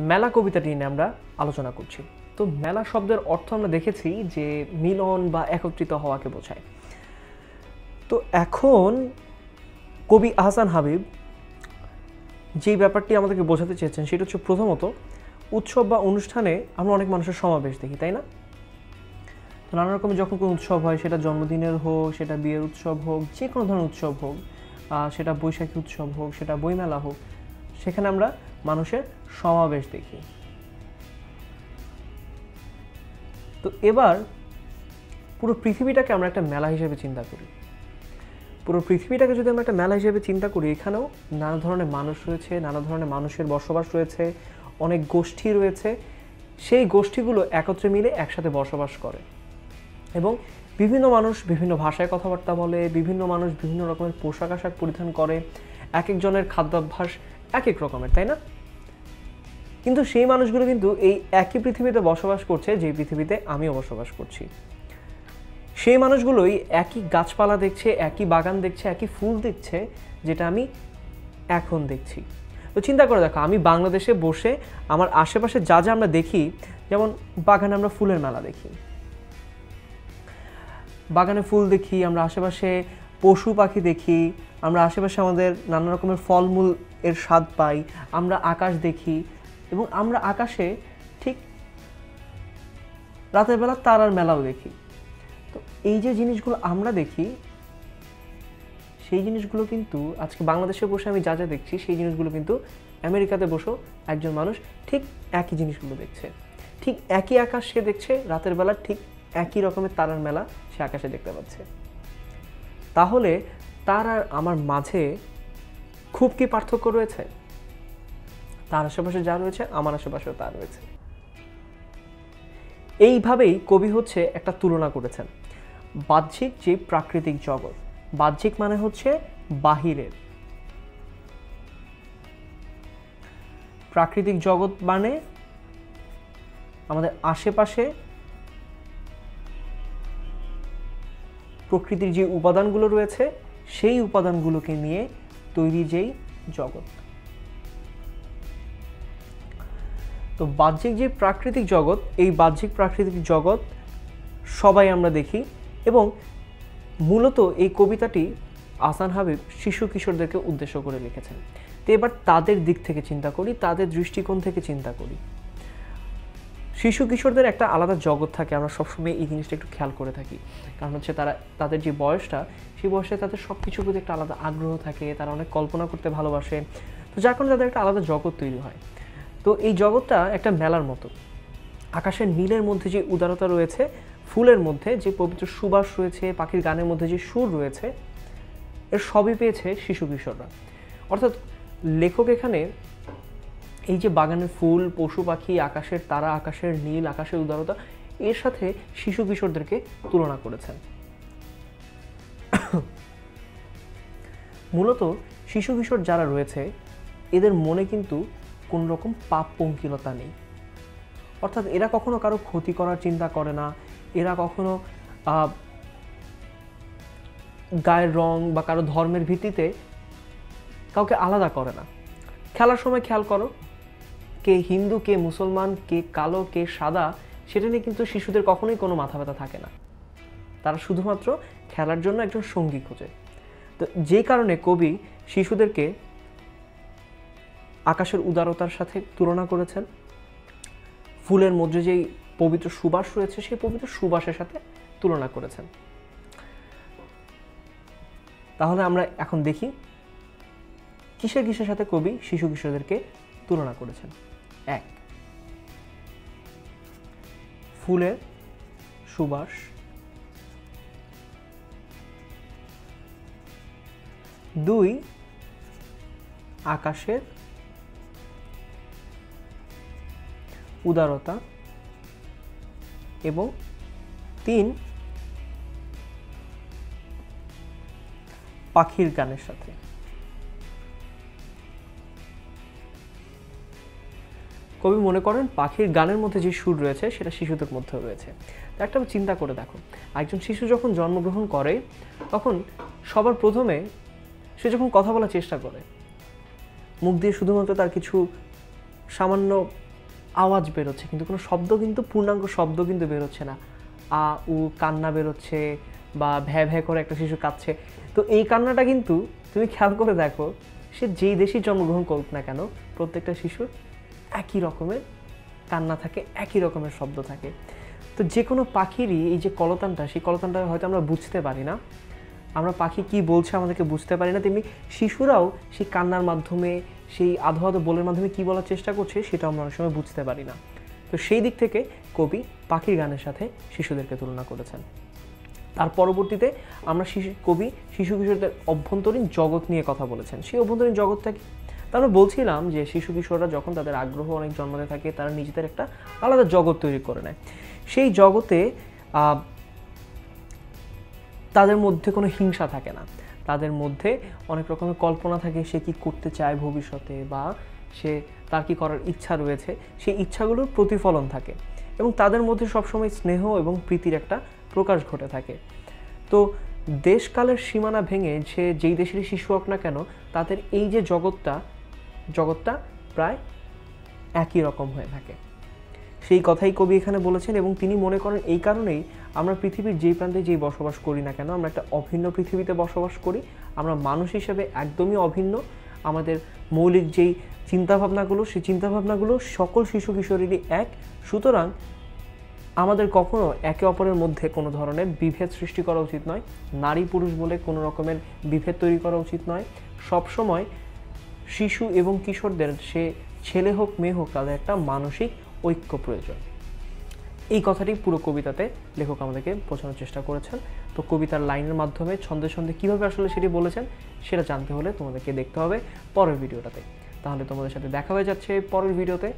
মেলা কবিতাটি নিয়ে আমরা আলোচনা করছি। তো মেলা শব্দের অর্থ আমরা দেখেছি যে মিলন বা একত্রিত হওয়াকে বোঝায়। তো এখন কবি আহসান হাবীব যেই ব্যাপারটি আমাদেরকে বোঝাতে চেয়েছেন সেটা হচ্ছে প্রথমত উৎসব বা অনুষ্ঠানে আমরা অনেক মানুষের সমাবেশ দেখি, তাই না? তো নানা রকমের যখন কোনো উৎসব হয়, সেটা জন্মদিনের হোক, সেটা বিয়ের উৎসব হোক, যে কোনো ধরনের উৎসব হোক, সেটা বৈশাখী উৎসব হোক, সেটা বইমেলা হোক, সেখানে আমরা মানুষের সমাবেশ দেখি। তো এবার পুরো পৃথিবীটাকে আমরা একটা মেলা হিসেবে চিন্তা করি। পুরো পৃথিবীটাকে যদি আমরা একটা মেলা হিসেবে চিন্তা করি, এখানেও নানা ধরনের মানুষ রয়েছে, নানা ধরনের মানুষের বসবাস রয়েছে, অনেক গোষ্ঠী রয়েছে। সেই গোষ্ঠীগুলো একত্রে মিলে একসাথে বসবাস করে এবং বিভিন্ন মানুষ বিভিন্ন ভাষায় কথাবার্তা বলে, বিভিন্ন মানুষ বিভিন্ন রকমের পোশাক আশাক পরিধান করে, এক একজনের খাদ্যাভ্যাস এক এক রকমের, তাই না? কিন্তু সেই মানুষগুলো কিন্তু এই একই পৃথিবীতে বসবাস করছে, যেই পৃথিবীতে আমিও বসবাস করছি। সেই মানুষগুলোই একই গাছপালা দেখছে, একই বাগান দেখছে, একই ফুল দেখছে, যেটা আমি এখন দেখছি। তো চিন্তা করে দেখো, আমি বাংলাদেশে বসে আমার আশেপাশে যা যা আমরা দেখি, যেমন বাগানে আমরা ফুলের মেলা দেখি, বাগানে ফুল দেখি, আমরা আশেপাশে পশু পাখি দেখি, আমরা আশেপাশে আমাদের নানা রকমের ফলমূল এর স্বাদ পাই, আমরা আকাশ দেখি এবং আমরা আকাশে ঠিক রাতের বেলা তারার মেলাও দেখি। তো এই যে জিনিসগুলো আমরা দেখি, সেই জিনিসগুলো কিন্তু আজকে বাংলাদেশে বসে আমি যা যা দেখছি, সেই জিনিসগুলো কিন্তু আমেরিকাতে বসেও একজন মানুষ ঠিক একই জিনিসগুলো দেখছে, ঠিক একই আকাশ সে দেখছে, রাতের বেলা ঠিক একই রকমের তারার মেলা সে আকাশে দেখতে পাচ্ছে। তাহলে তার আর আমার মাঝে খুব কি পার্থক্য রয়েছে? তার আশেপাশে যা রয়েছে আমার আশেপাশেও তা রয়েছে। এইভাবেই কবি হচ্ছে একটা তুলনা করেছেন। বাহ্যিক যে প্রাকৃতিক জগৎ, বাহ্যিক মানে হচ্ছে বাহিরের, প্রাকৃতিক জগৎ মানে আমাদের আশেপাশে প্রকৃতির যে উপাদানগুলো রয়েছে, সেই উপাদানগুলোকে নিয়ে তৈরি যেই জগৎ। তো বাহ্যিক যে প্রাকৃতিক জগৎ, এই বাহ্যিক প্রাকৃতিক জগৎ সবাই আমরা দেখি এবং মূলত এই কবিতাটি আহসান হাবীব শিশু কিশোরদেরকে উদ্দেশ্য করে লিখেছেন। তো এবার তাদের দিক থেকে চিন্তা করি, তাদের দৃষ্টিকোণ থেকে চিন্তা করি। শিশু কিশোরদের একটা আলাদা জগৎ থাকে, আমরা সবসময় এই জিনিসটা একটু খেয়াল করে থাকি। কারণ হচ্ছে তাদের যে বয়সটা, সেই বয়সে তাদের সব কিছুর প্রতি একটা আলাদা আগ্রহ থাকে, তারা অনেক কল্পনা করতে ভালোবাসে। তো যার কারণে তাদের একটা আলাদা জগৎ তৈরি হয়। তো এই জগৎটা একটা মেলার মতো। আকাশের নীলের মধ্যে যে উদারতা রয়েছে, ফুলের মধ্যে যে পবিত্র সুবাস রয়েছে, পাখির গানের মধ্যে যে সুর রয়েছে, এর সবই পেয়েছে শিশু কিশোররা। অর্থাৎ লেখক এখানে এই যে বাগানের ফুল, পশু পাখি, আকাশের তারা, আকাশের নীল, আকাশের উদারতা, এর সাথে শিশু কিশোরদেরকে তুলনা করেছেন। মূলত শিশু কিশোর যারা রয়েছে, এদের মনে কিন্তু কোনো রকম পাপ পঙ্কিলতা নেই। অর্থাৎ এরা কখনো কারো ক্ষতি করার চিন্তা করে না, এরা কখনো গায়ের রং বা কারো ধর্মের ভিত্তিতে কাউকে আলাদা করে না। খেলার সময় খেয়াল করো, কে হিন্দু, কে মুসলমান, কে কালো, কে সাদা, সেটা নিয়ে কিন্তু শিশুদের কখনোই কোনো মাথা ব্যথা থাকে না। তারা শুধুমাত্র খেলার জন্য একজন সঙ্গী খোঁজে। তো যে কারণে কবি শিশুদেরকে আকাশের উদারতার সাথে তুলনা করেছেন, ফুলের মধ্যে যেই পবিত্র সুবাস রয়েছে, সেই পবিত্র সুবাসের সাথে তুলনা করেছেন। তাহলে আমরা এখন দেখি কিসের কিসের সাথে কবি শিশু কিশোরদেরকে তুলনা করেছেন। 1, ফুলের সুবাস। 2, আকাশের উদারতা। এবং 3, পাখির গানের সাথে। কবি মনে করেন পাখির গানের মধ্যে যে সুর রয়েছে, সেটা শিশুদের মধ্যেও রয়েছে। একটা চিন্তা করে দেখো, একজন শিশু যখন জন্মগ্রহণ করে, তখন সবার প্রথমে সে যখন কথা বলার চেষ্টা করে, মুখ দিয়ে শুধুমাত্র তার কিছু সামান্য আওয়াজ বেরোচ্ছে, কিন্তু কোনো শব্দ, কিন্তু পূর্ণাঙ্গ শব্দ কিন্তু বেরোচ্ছে না। আ উ কান্না বেরোচ্ছে বা ভ্যা ভ্যা করে একটা শিশু কাঁদছে। তো এই কান্নাটা কিন্তু তুমি খেয়াল করে দেখো, সে যেই দেশেই জন্মগ্রহণ করুক না কেন, প্রত্যেকটা শিশুর একই রকমের কান্না থাকে, একই রকমের শব্দ থাকে। তো যে কোনো পাখিরই এই যে কলতানটা, সেই কলতানটা হয়তো আমরা বুঝতে পারি না, আমরা পাখি কি বলছে আমাদেরকে বুঝতে পারি না, তেমনি শিশুরাও সেই কান্নার মাধ্যমে, সেই আধো আধো বলের মাধ্যমে কি বলার চেষ্টা করছে সেটা আমরা অনেক সময় বুঝতে পারি না। তো সেই দিক থেকে কবি পাখির গানের সাথে শিশুদেরকে তুলনা করেছেন। তার পরবর্তীতে আমরা কবি শিশু কিশোরদের অভ্যন্তরীণ জগৎ নিয়ে কথা বলেছেন। সেই অভ্যন্তরীণ জগৎটা কি? তা আমরা বলছিলাম যে শিশু কিশোররা যখন তাদের আগ্রহ অনেক জন্মাতে থাকে, তারা নিজেদের একটা আলাদা জগৎ তৈরি করে নেয়। সেই জগতে তাদের মধ্যে কোনো হিংসা থাকে না, তাদের মধ্যে অনেক রকমের কল্পনা থাকে, সে কি করতে চায় ভবিষ্যতে, বা তার কি করার ইচ্ছা রয়েছে, সেই ইচ্ছাগুলোর প্রতিফলন থাকে, এবং তাদের মধ্যে সবসময় স্নেহ এবং প্রীতির একটা প্রকাশ ঘটে থাকে। তো দেশকালের সীমানা ভেঙে সে যেই দেশেরই শিশু হোক না কেন, তাদের এই যে জগৎটা প্রায় একই রকম হয়ে থাকে। সেই কথাই কবি এখানে বলেছেন, এবং তিনি মনে করেন এই কারণেই আমরা পৃথিবীর যেই প্রান্তে যেই বসবাস করি না কেন, আমরা একটা অভিন্ন পৃথিবীতে বসবাস করি। আমরা মানুষ হিসেবে একদমই অভিন্ন। আমাদের মৌলিক যেই চিন্তাভাবনাগুলো, সেই চিন্তাভাবনাগুলো সকল শিশু কিশোরীরই এক। সুতরাং আমাদের কখনো একে অপরের মধ্যে কোনো ধরনের বিভেদ সৃষ্টি করা উচিত নয়, নারী পুরুষ বলে কোনো রকমের বিভেদ তৈরি করা উচিত নয়। সবসময় শিশু এবং কিশোরদের, সে ছেলে হোক মেয়ে হোক, তাদের একটা মানসিক ঐক্য প্রয়োজন। এই কথাটি পুরো কবিতাতে লেখক আমাদেরকে বোঝানোর চেষ্টা করেছেন। তো কবিতার লাইনের মাধ্যমে ছন্দে ছন্দে কীভাবে আসলে সেটি বলেছেন সেটা জানতে হলে তোমাদেরকে দেখতে হবে পরের ভিডিওটাতে। তাহলে তোমাদের সাথে দেখা হয়ে যাচ্ছে পরের ভিডিওতে।